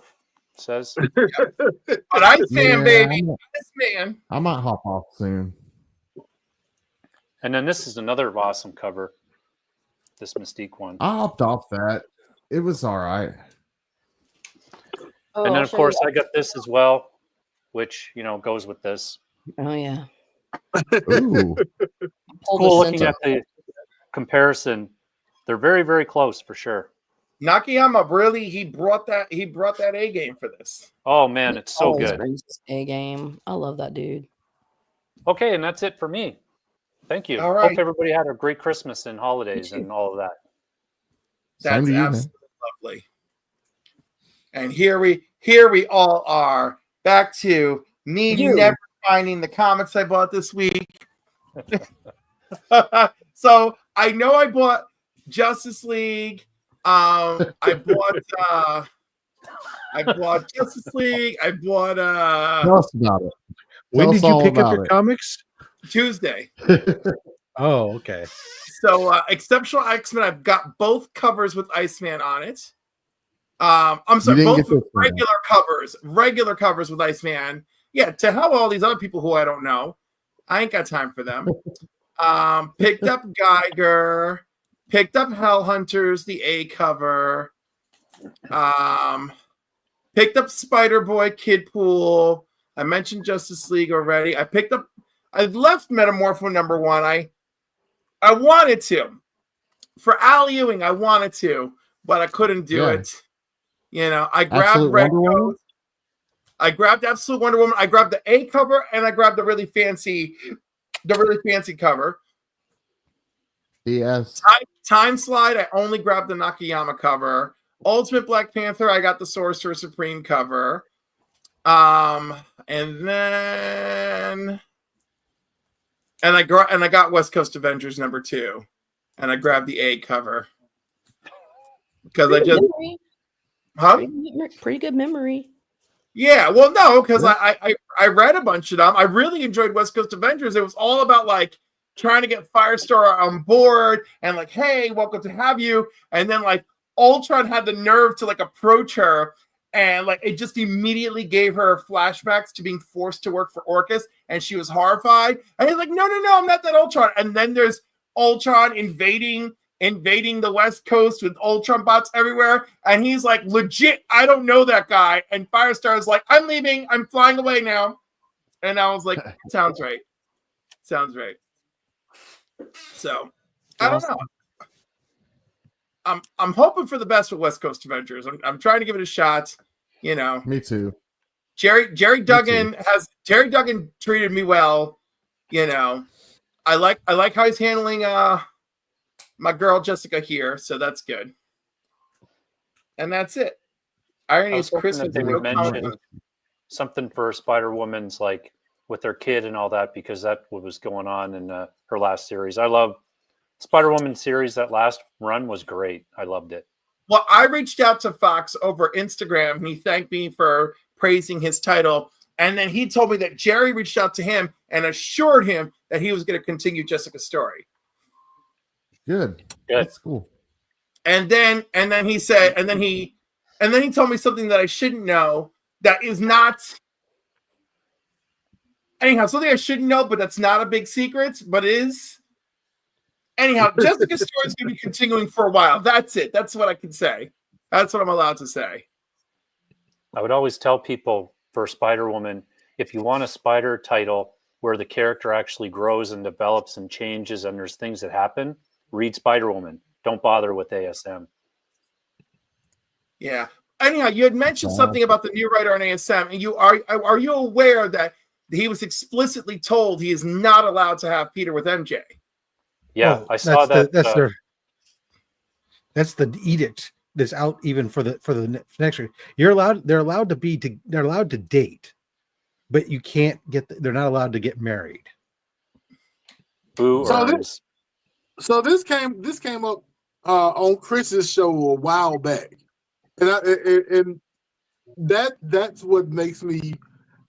says. But I stand, baby. I This man. might hop off soon. And then this is another awesome cover. This Mystique one. I hopped off that. It was all right. Oh, And then, I'll of show course, you. I got this as well, which, goes with this. Oh yeah. Ooh. Pull Cool the looking center. at the comparison. They're very, very close for sure. Nakayama really he brought that A game for this. Oh, man, it's so Always good. brings this A game. I love that dude. Okay, and that's it for me. Thank you. All right. Hope everybody had a great Christmas and holidays and all of that. Same That's to you, man. absolutely lovely. And here we all are back to me You. never finding the comics I bought this week. So I know I bought Justice League. I bought Justice League. I bought Tell us about it. When Tell did us you all pick up about your it. comics? Tuesday. Oh, okay. So Exceptional X-Men, I've got both covers with Iceman on it. I'm sorry, didn't both get this one. regular covers with Iceman. Yeah, to hell with all these other people who I don't know. I ain't got time for them. Picked up Geiger, picked up Hellhunters, the A cover. Picked up Spider-Boy, Kidpool. I mentioned Justice League already. I left Metamorpho #1. I wanted to. For Al Ewing, I wanted to, but I couldn't do it. You know, I grabbed Absolute Red Wonder Woman? Ghost. I grabbed Absolute Wonder Woman. I grabbed the A cover and I grabbed the really fancy cover. Yes. Time Slide, I only grabbed the Nakayama cover. Ultimate Black Panther, I got the Sorcerer Supreme cover. And I got West Coast Avengers #2. And I grabbed the A cover. Because I just Memory. huh? Pretty good memory. Yeah, well, no, because I read a bunch of them. I really enjoyed West Coast Avengers. It was all about like trying to get Firestar on board and like, hey, welcome to have you. And then like Ultron had the nerve to like approach her, and like it just immediately gave her flashbacks to being forced to work for Orcus, and she was horrified. And he's like, no, I'm not that Ultron. And then there's Ultron invading the West Coast with Ultron bots everywhere. And he's like, legit, I don't know that guy. And Firestar's like, I'm leaving. I'm flying away now. And I was like, sounds right. Sounds right. So, I don't know. I'm hoping for the best with West Coast Avengers. I'm trying to give it a shot. You know, Me too. Jerry Duggan treated me well. You know, I like how he's handling my girl Jessica here, so that's good. And that's it. I Irony was is hoping Christmas. that they and would no comic mention book. something for Spider-Woman's, like with their kid and all that, because that's what was going on in her last series. I love Spider-Woman series. That last run was great. I loved it. Well, I reached out to Fox over Instagram, and he thanked me for praising his title. And then he told me that Jerry reached out to him and assured him that he was going to continue Jessica's story. Good. Good. That's cool. And then he told me something that I shouldn't know. That is not anyhow something I shouldn't know, but that's not a big secret. But it is. Anyhow, Jessica's story is going to be continuing for a while. That's it. That's what I can say. That's what I'm allowed to say. I would always tell people for Spider-Woman, if you want a Spider title where the character actually grows and develops and changes and there's things that happen, read Spider-Woman. Don't bother with ASM. Yeah. Anyhow, you had mentioned something about the new writer on ASM, and are you aware that he was explicitly told he is not allowed to have Peter with MJ? Yeah, I saw that. That's the edict that's out even for the next year. They're allowed to date, but you can't they're not allowed to get married. Boo So earns. this came up on Chris's show a while back, and that's what makes me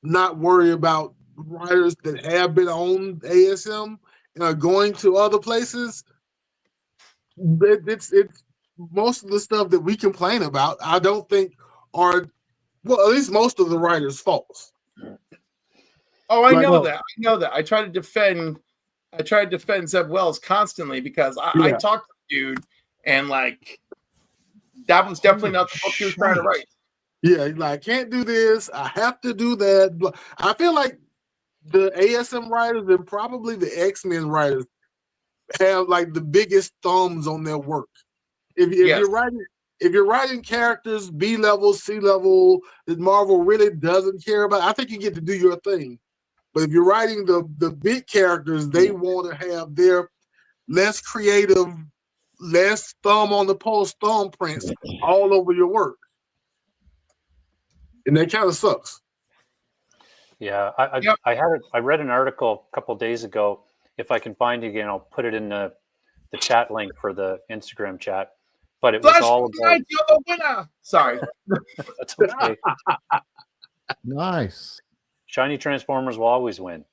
not worry about writers that have been on ASM and are going to other places. It's most of the stuff that we complain about, I don't think are, well, at least most of the writers' faults. Oh, I Right. know Well- that. I know that. I try to defend Zeb Wells constantly because I Yeah. talked to the dude, and like that was definitely not the book he was trying to write. Yeah, he's like, can't do this, I have to do that. I feel like the ASM writers and probably the X-Men writers have like the biggest thumbs on their work. If Yes. you're writing characters B level, C level that Marvel really doesn't care about, I think you get to do your thing. But if you're writing the big characters, they want to have their less creative, less thumb on the pulse thumbprints all over your work. And that kind of sucks. Yeah, Yep. I read an article a couple days ago. If I can find it again, I'll put it in the chat link for the Instagram chat. But it was Flash all about. Knight, you're the winner. Sorry. That's okay. Nice. Shiny Transformers will always win.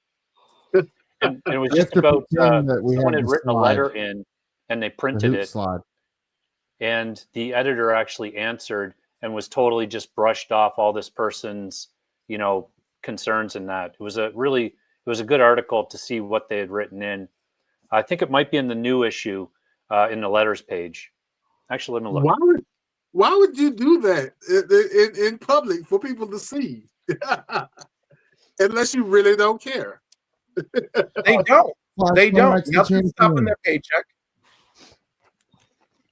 And it was We have just to about pretend that we someone have had the written a slide, letter in, and they the printed hoop it, slide. and the editor actually answered and was totally just brushed off all this person's, concerns in that. It was a good article to see what they had written in. I think it might be in the new issue, in the letters page. Actually, let me look. Why would you do that in public for people to see? Unless you really don't care. They don't. Flash They don't. Knight's the Nothing's stopping champion. their paycheck.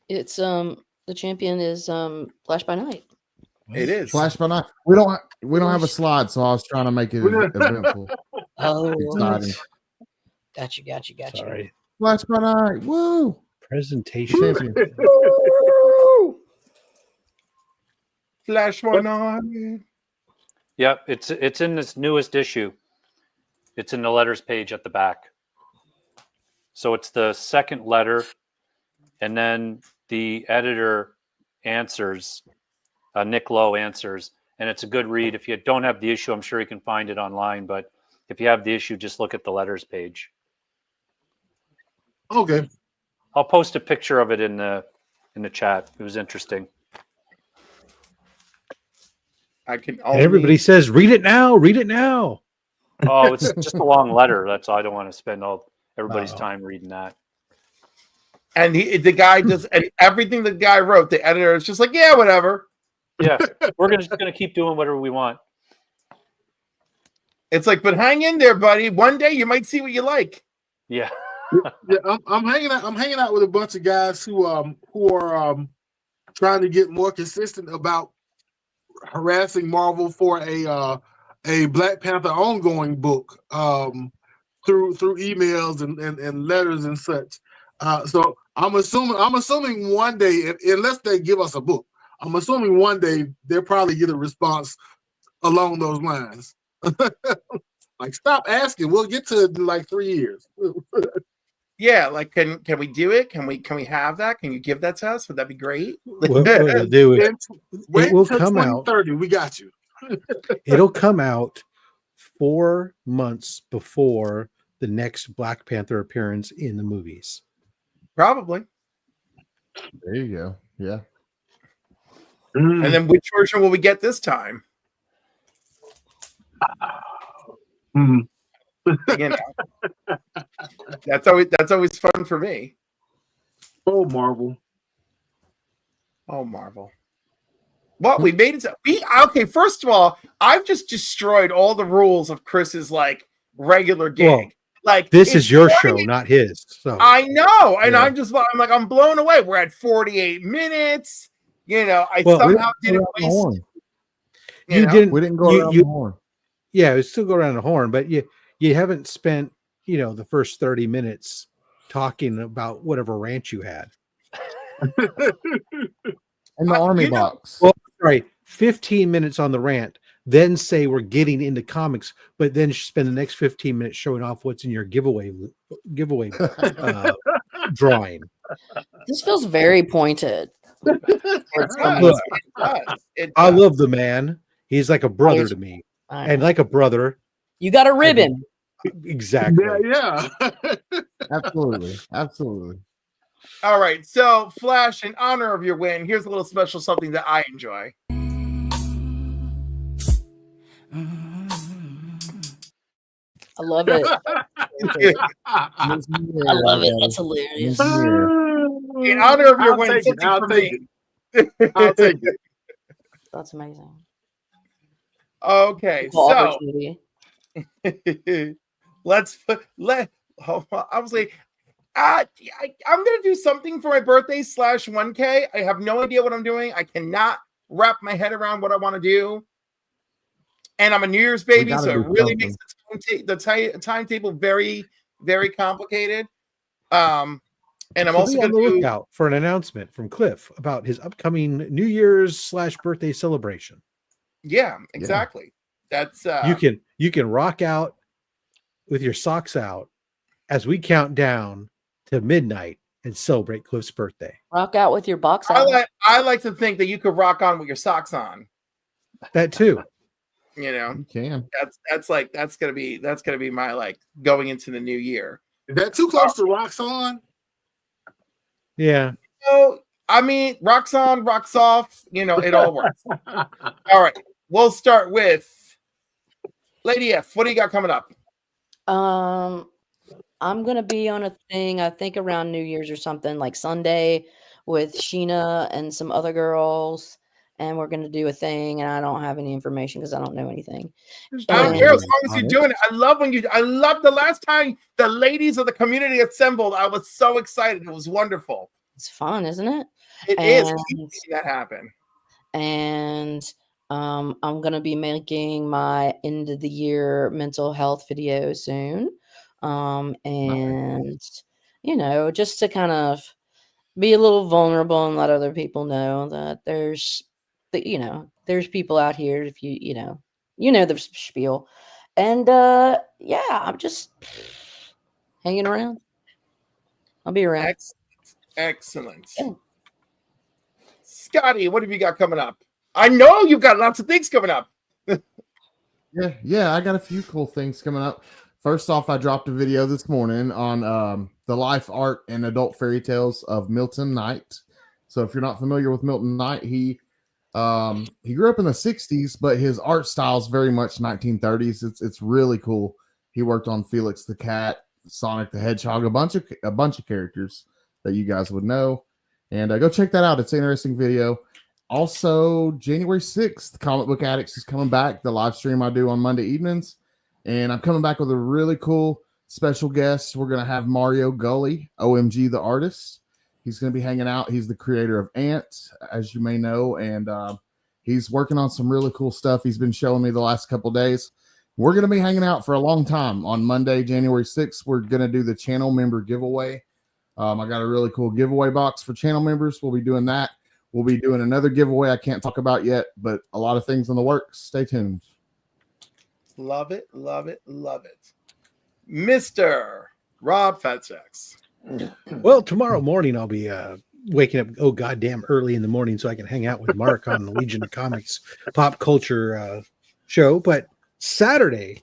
It's the champion is Flash by Night. It is. Flash by Night. We don't have a slide, so I was trying to make it eventful. Oh, Exciting. Gotcha. Sorry. Flash by Night. Woo! Presentation. Champion. Flash one on. Yeah, it's in this newest issue. It's in the letters page at the back. So it's the second letter, and then the editor answers. Nick Lowe answers, and it's a good read. If you don't have the issue, I'm sure you can find it online. But if you have the issue, just look at the letters page. Okay. I'll post a picture of it in the chat. It was interesting. I can. And everybody says, "Read it now! Read it now!" Oh, it's just a long letter. That's all. I don't want to spend everybody's Oh. time reading that. And the guy does, and everything the guy wrote, the editor is just like, yeah, whatever. Yeah, we're just gonna keep doing whatever we want. It's like, but hang in there, buddy. One day you might see what you like. Yeah. Yeah, I'm hanging out. I'm hanging out with a bunch of guys who are trying to get more consistent about harassing Marvel for a Black Panther ongoing book through emails and letters and such. So I'm assuming one day, unless they give us a book, I'm assuming one day they'll probably get a response along those lines. Like, stop asking. We'll get to it in like 3 years. Yeah, like can we do it? Can we have that? Can you give that to us? Would that be great? What they'll do is Wait will till come out. 2030. We got you. it'll come out 4 months before the next Black Panther appearance in the movies. Probably. There you go. Yeah. And then which version will we get this time? Mm. You know, that's always fun for me. Oh, Marvel. Oh, Marvel. What we made it. Okay. First of all, I've just destroyed all the rules of Chris's like regular gig. Well, like This it's is your show, 48 not his. So I know, and Yeah. I'm blown away. We're at 48 minutes. You know, I Well, somehow didn't Around the waste. horn. You know? didn't. We didn't go around you- the horn. Yeah, it still go around the horn, but you haven't spent the first 30 minutes talking about whatever rant you had. In the army you know- box. Well, sorry, 15 minutes on the rant, then say we're getting into comics, but then spend the next 15 minutes showing off what's in your giveaway drawing. This feels very pointed. It It's does. Look, It does. It I does. love the man. He's like a brother to me, I and know. like a brother, You got a ribbon. exactly. Yeah. Absolutely. Absolutely. All right. So, Flash, in honor of your win, here's a little special something that I enjoy. I love it. I love it. That's hilarious. In honor of your I'll win, take it. something I'll for take me. it. I'll take it. That's amazing. Okay. Cool So, opportunity. I was like, I'm gonna do something for my birthday /1K. I have no idea what I'm doing. I cannot wrap my head around what I want to do. And I'm a New Year's baby, gotta so it do really something. makes it timetable very, very complicated. And I'm So also be on going the to do. lookout for an announcement from Cliff about his upcoming New Year's / birthday celebration. Yeah, exactly. That's You can rock out with your socks out as we count down to midnight and celebrate Cliff's birthday. Rock out with your box out. I like to think that you could rock on with your socks on. That too. You know, You can. that's gonna be my like going into the new year. Is that too close to rocks on? Yeah. So I mean, rocks on, rocks off. You know, it all works. All right, we'll start with Lady F. What do you got coming up? I'm gonna be on a thing, I think around New Year's or something, like Sunday with Sheena and some other girls, and we're gonna do a thing, and I don't have any information because I don't know anything. I don't And care as long as you're doing it. I love the last time the ladies of the community assembled. I was so excited. It was wonderful. it's fun, isn't it? It is. And- Keep making that happen. And I'm gonna be making my end of the year mental health video soon. And you know, just to kind of be a little vulnerable and let other people know that there's people out here if you know the spiel. And yeah, I'm just hanging around. I'll be around. Excellent. Yeah. Scotty, what have you got coming up? I know you've got lots of things coming up. Yeah, I got a few cool things coming up. First off, I dropped a video this morning on the life, art, and adult fairy tales of Milton Knight. So if you're not familiar with Milton Knight, he grew up in the 60s, but his art style is very much 1930s. It's really cool. He worked on Felix the Cat, Sonic the Hedgehog, a bunch of characters that you guys would know. And go check that out. It's an interesting video. Also, January 6th, Comic Book Addicts is coming back, the live stream I do on Monday evenings. And I'm coming back with a really cool special guest. We're going to have Mario Gully, OMG the artist. He's going to be hanging out. He's the creator of Ant, as you may know. And he's working on some really cool stuff he's been showing me the last couple days. We're going to be hanging out for a long time. On Monday, January 6th, we're going to do the channel member giveaway. I got a really cool giveaway box for channel members. We'll be doing that. We'll be doing another giveaway I can't talk about yet, but a lot of things in the works. Stay tuned. Love it, love it, love it. Mr. Rob Fatsex. Well, tomorrow morning I'll be waking up goddamn early in the morning so I can hang out with Mark on the Legion of Comics pop culture show. But Saturday,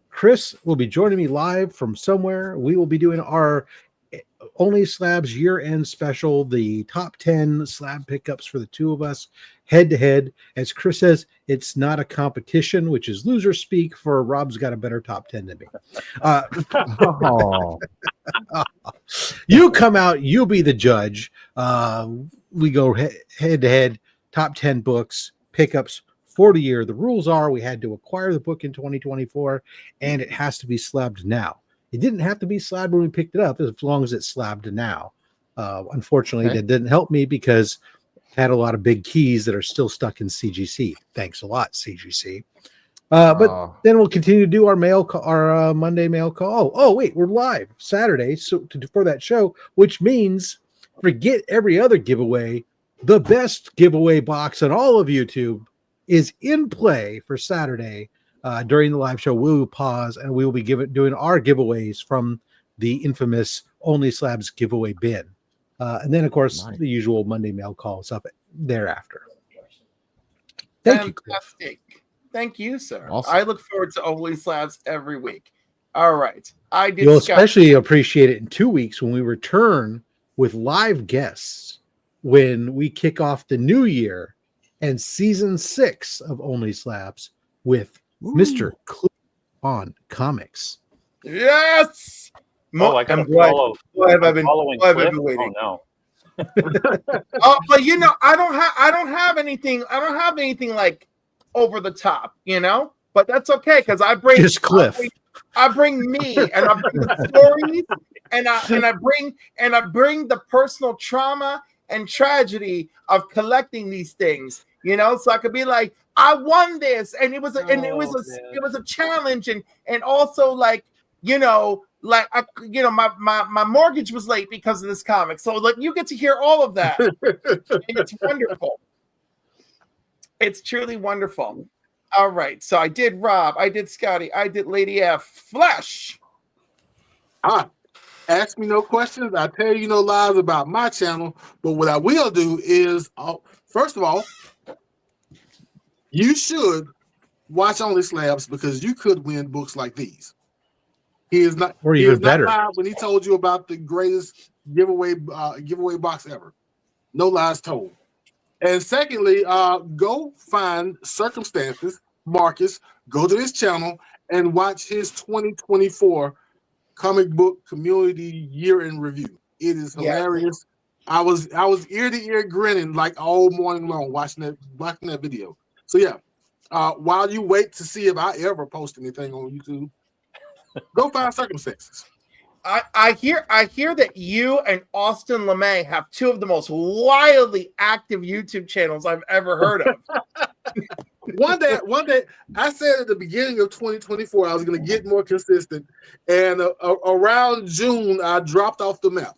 Chris will be joining me live from somewhere. We will be doing our Only Slabs year-end special, the top 10 slab pickups for the two of us, head-to-head. As Chris says, it's not a competition, which is loser speak for Rob's got a better top 10 than me. You come out, you'll be the judge. We go head-to-head, top 10 books, pickups for the year. The rules are we had to acquire the book in 2024, and it has to be slabbed now. It didn't have to be slabbed when we picked it up, as long as it's slabbed now. Unfortunately, that didn't help me because I had a lot of big keys that are still stuck in CGC. Thanks a lot, CGC. But then we'll continue to do our our Monday mail call. Oh, wait, we're live Saturday for that show, which means forget every other giveaway. The best giveaway box on all of YouTube is in play for Saturday. During the live show, we will pause and we will be doing our giveaways from the infamous Only Slabs giveaway bin. And then, of course, the usual Monday mail call stuff thereafter. Thank you, Cliff. Thank you, sir. Awesome. I look forward to Only Slabs every week. All right. You'll especially appreciate it in 2 weeks when we return with live guests when we kick off the new year and season 6 of Only Slabs with Mr. Cliff on Comics. Yes. I got to follow. Why have I been Oh waiting? no. But you know, I don't have anything like over the top, you know. But that's okay because I bring just Cliff. I bring me, and I bring the stories, and I bring the personal trauma and tragedy of collecting these things, you know. So I could be like, I won this, and it was a man. it was a challenge, and also like like my mortgage was late because of this comic, so like you get to hear all of that, and it's wonderful. It's truly wonderful. All right, so I did Rob, I did Scotty, I did Lady F. Flesh. Ask me no questions. I tell you no lies about my channel. But what I will do is, first of all, you should watch Only Slabs because you could win books like these. He is not, Or he even is not better. lied when he told you about the greatest giveaway box ever. No lies told. And secondly, go find Circumstances, Marcus, go to his channel and watch his 2024 comic book community year in review. It is hilarious. I was ear to ear grinning like all morning long watching that video. So yeah, while you wait to see if I ever post anything on YouTube, go find Circumstances. I hear that you and Austin LeMay have two of the most wildly active YouTube channels I've ever heard of. One day, I said at the beginning of 2024 I was going to get more consistent, and around June I dropped off the map.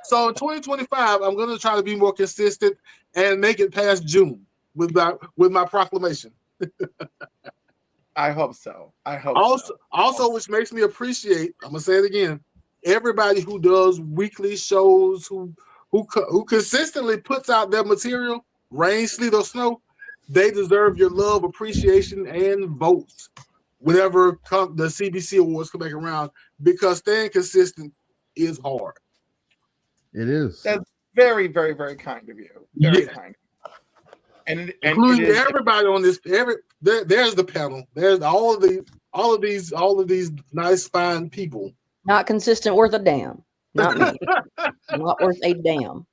So in 2025 I'm going to try to be more consistent and make it past June with my proclamation. I hope so. Also, which makes me appreciate, I'm gonna say it again, everybody who does weekly shows, who consistently puts out their material, rain, sleet, or snow, they deserve your love, appreciation, and votes whenever the CBC awards come back around, because staying consistent is hard. It is. That's very, very, very kind of you. Very kind. And including it is, everybody on this. There's the panel. There's all of these nice, fine people. Not consistent worth a damn. Not me. Not worth a damn.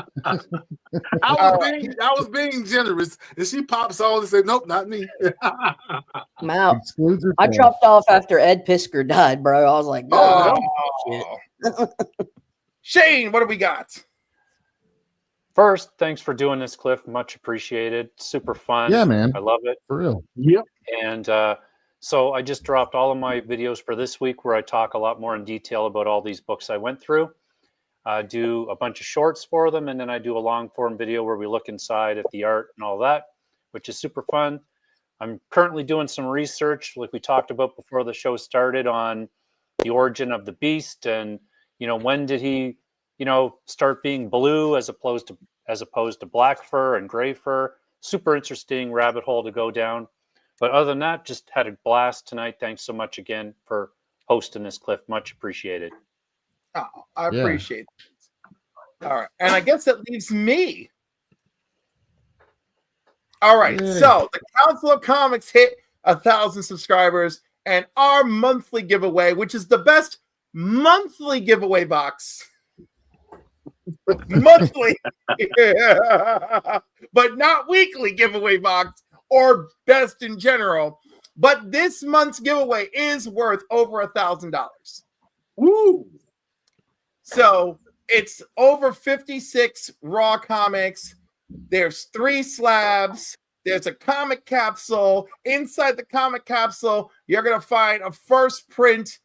I was being generous, and she pops on and said, "Nope, not me." I'm out. I dropped off after Ed Pisker died, bro. I was like, oh. Shane, what do we got? First, thanks for doing this, Cliff. Much appreciated. Super fun. Yeah, man. I love it. For real. Yep. And so I just dropped all of my videos for this week where I talk a lot more in detail about all these books I went through. I do a bunch of shorts for them, and then I do a long form video where we look inside at the art and all that, which is super fun. I'm currently doing some research, like we talked about before the show started, on the origin of the beast and, when did he start being blue as opposed to black fur and gray fur. Super interesting rabbit hole to go down. But other than that, just had a blast tonight. Thanks so much again for hosting this, Cliff. Much appreciated. Oh, I appreciate it. All right. And I guess that leaves me. All right. Yay. So the Council of Comics hit 1,000 subscribers, and our monthly giveaway, which is the best monthly giveaway box. Monthly, but not weekly giveaway box or best in general. But this month's giveaway is worth over $1,000. Woo! So it's over 56 raw comics. There's 3 slabs. There's a comic capsule. Inside the comic capsule, you're going to find a first print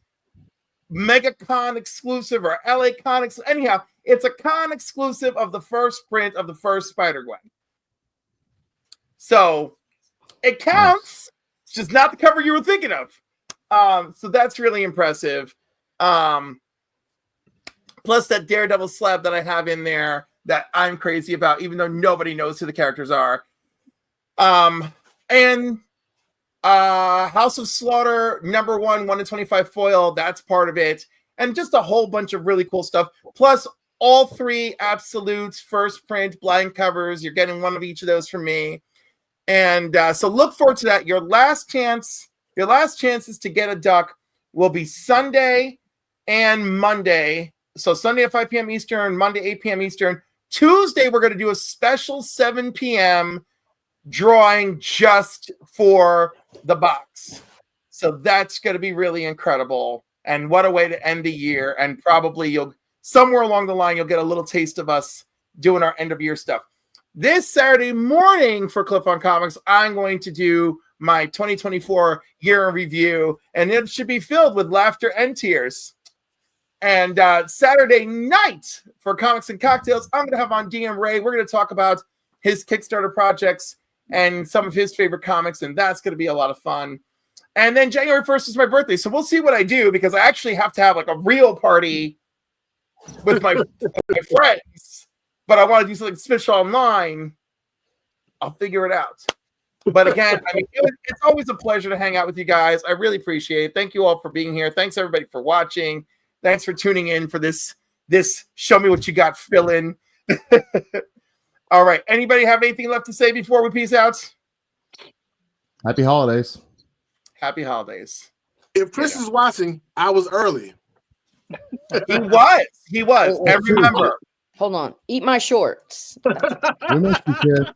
MegaCon exclusive or LA Con exclusive. Anyhow, it's a con exclusive of the first print of the first Spider-Gwen. So it counts. It's just not the cover you were thinking of. So that's really impressive. Plus that Daredevil slab that I have in there that I'm crazy about, even though nobody knows who the characters are. And House of Slaughter #1 1-in-25 foil, that's part of it. And just a whole bunch of really cool stuff. Plus all 3 absolutes, first print, blind covers. You're getting one of each of those from me. And so look forward to that. Your last chances to get a duck will be Sunday and Monday. So Sunday at 5 p.m. Eastern, Monday 8 p.m. Eastern. Tuesday, we're going to do a special 7 p.m. drawing just for the box. So that's going to be really incredible. And what a way to end the year. And probably somewhere along the line, you'll get a little taste of us doing our end of year stuff. this Saturday morning for Cliff on Comics, I'm going to do my 2024 year in review, and it should be filled with laughter and tears. And Saturday night for Comics and Cocktails, I'm going to have on DM Ray. We're going to talk about his Kickstarter projects and some of his favorite comics, and that's going to be a lot of fun. And then January 1st is my birthday, so we'll see what I do, because I actually have to have like a real party with my friends, but I want to do something special online. I'll figure it out. But again, I mean, it's always a pleasure to hang out with you guys. I really appreciate it. Thank you all for being here. Thanks everybody for watching. Thanks for tuning in for this show me what you got fill in. All right. Anybody have anything left to say before we peace out? Happy holidays. Happy holidays. If Chris is watching, I was early. He was. And remember. Hold on. Eat my shorts. We missed you, kid.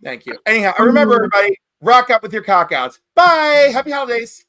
Thank you. Anyhow, remember everybody, rock up with your cock outs. Bye. Happy holidays.